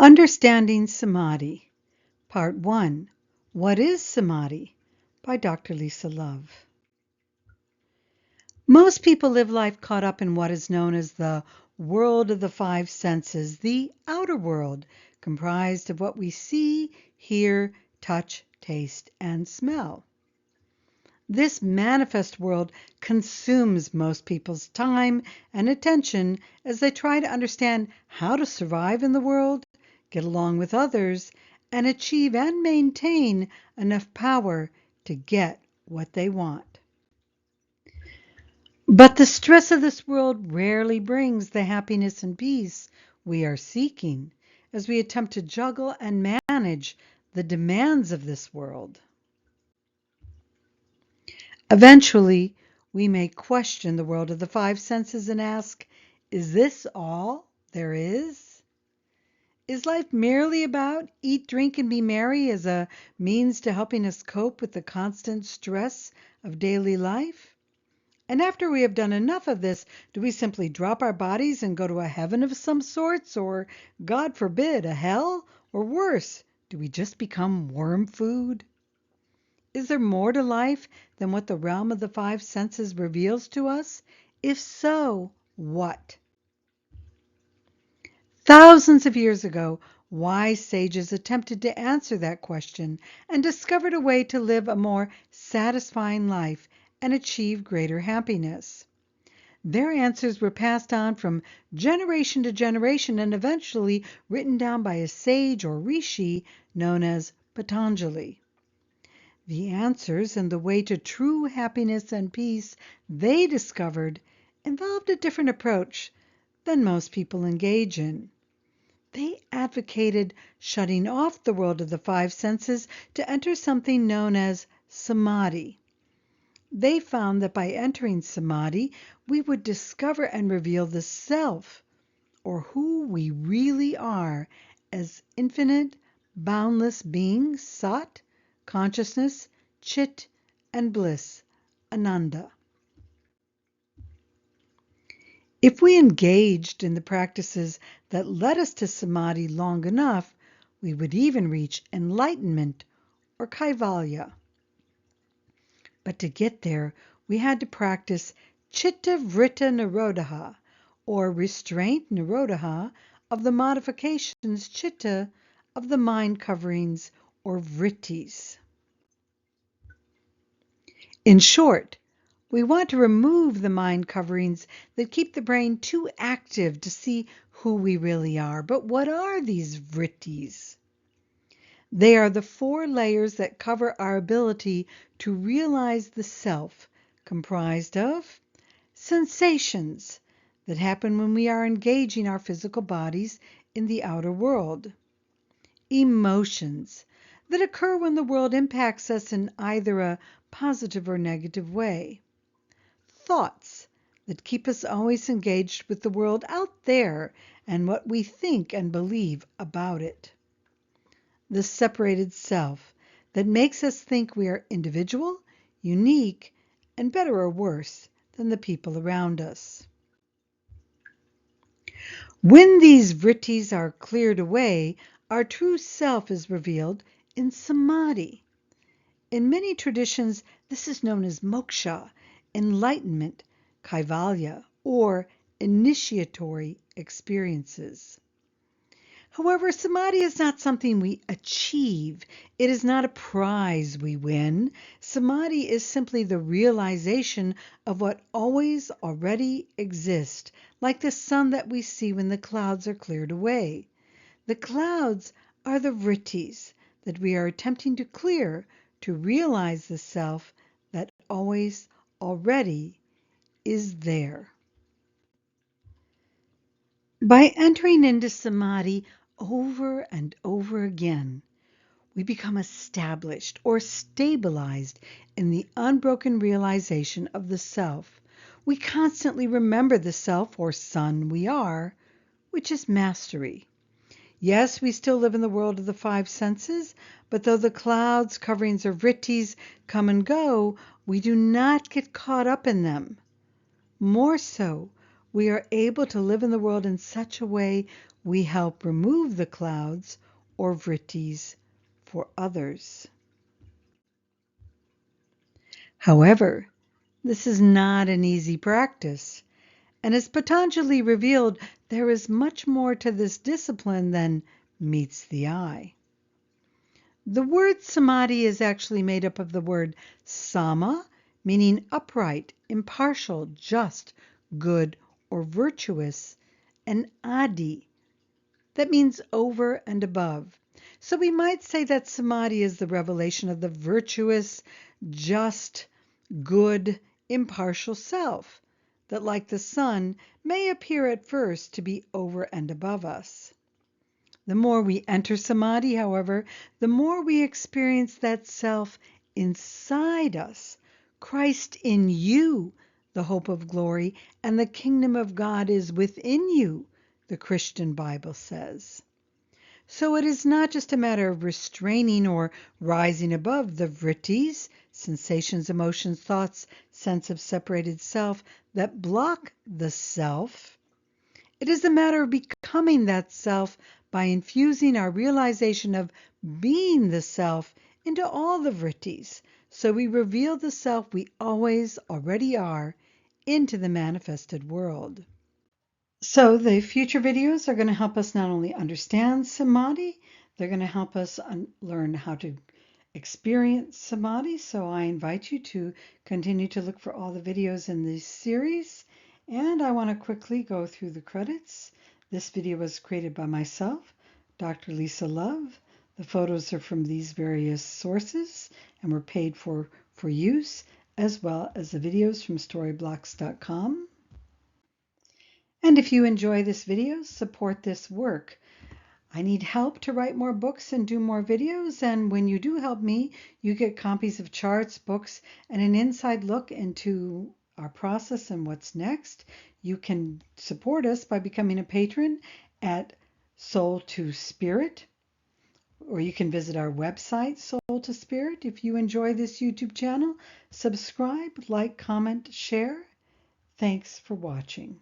Understanding Samadhi, Part 1. What is Samadhi? By Dr. Lisa Love. Most people live life caught up in what is known as the world of the five senses, the outer world, comprised of what we see, hear, touch, taste, and smell. This manifest world consumes most people's time and attention as they try to understand how to survive in the world, get along with others, and achieve and maintain enough power to get what they want. But the stress of this world rarely brings the happiness and peace we are seeking as we attempt to juggle and manage the demands of this world. Eventually, we may question the world of the five senses and ask, is this all there is? Is life merely about eat, drink, and be merry as a means to helping us cope with the constant stress of daily life? And after we have done enough of this, do we simply drop our bodies and go to a heaven of some sorts, or, God forbid, a hell? Or worse, do we just become worm food? Is there more to life than what the realm of the five senses reveals to us? If so, what? Thousands of years ago, wise sages attempted to answer that question and discovered a way to live a more satisfying life and achieve greater happiness. Their answers were passed on from generation to generation and eventually written down by a sage or rishi known as Patanjali. The answers and the way to true happiness and peace they discovered involved a different approach than most people engage in. They advocated shutting off the world of the five senses to enter something known as Samadhi. They found that by entering Samadhi, we would discover and reveal the self, or who we really are, as infinite, boundless beings, Sat, consciousness, Chit, and bliss, Ananda. If we engaged in the practices that led us to Samadhi long enough, we would even reach enlightenment or Kaivalya. But to get there, we had to practice Chitta Vritta Nirodha, or restraint Nirodha, of the modifications Chitta of the mind coverings or vrittis. In short, we want to remove the mind coverings that keep the brain too active to see who we really are. But what are these vrittis? They are the four layers that cover our ability to realize the self, comprised of sensations that happen when we are engaging our physical bodies in the outer world, emotions that occur when the world impacts us in either a positive or negative way, thoughts that keep us always engaged with the world out there and what we think and believe about it, the separated self that makes us think we are individual, unique, and better or worse than the people around us. When these vrittis are cleared away, our true self is revealed in Samadhi. In many traditions, this is known as moksha, enlightenment, Kaivalya, or initiatory experiences. However, Samadhi is not something we achieve. It is not a prize we win. Samadhi is simply the realization of what always already exists, like the sun that we see when the clouds are cleared away. The clouds are the vrittis that we are attempting to clear to realize the self that always already is there. By entering into Samadhi over and over again, we become established or stabilized in the unbroken realization of the self. We constantly remember the self or sun we are, which is mastery. Yes, we still live in the world of the five senses, but though the clouds, coverings, or vrittis come and go, we do not get caught up in them. More so, we are able to live in the world in such a way We help remove the clouds or vrittis for others. However, this is not an easy practice, and as Patanjali revealed, there is much more to this discipline than meets the eye. The word samadhi is actually made up of the word sama, meaning upright, impartial, just, good, or virtuous, and adi, that means over and above. So we might say that samadhi is the revelation of the virtuous, just, good, impartial self, that like the sun may appear at first to be over and above us. The more we enter samadhi, however, the more we experience that self inside us. Christ in you, the hope of glory, and the kingdom of God is within you, the Christian Bible says. So it is not just a matter of restraining or rising above the vrittis, sensations, emotions, thoughts, sense of separated self, that block the self. It is a matter of becoming that self by infusing our realization of being the self into all the vrittis, so we reveal the self we always already are into the manifested world. So the future videos are going to help us not only understand samadhi, they're going to help us learn how to experience samadhi. So I invite you to continue to look for all the videos in this series. And I want to quickly go through the credits. This video was created by myself, Dr. Lisa Love. The photos are from these various sources and were paid for use, as well as the videos from storyblocks.com. And if you enjoy this video, support this work. I need help to write more books and do more videos, and when you do help me, you get copies of charts, books, and an inside look into our process and what's next. You can support us by becoming a patron at Soul to Spirit, or you can visit our website, Soul to Spirit. If you enjoy this YouTube channel, subscribe, like, comment, share. Thanks for watching.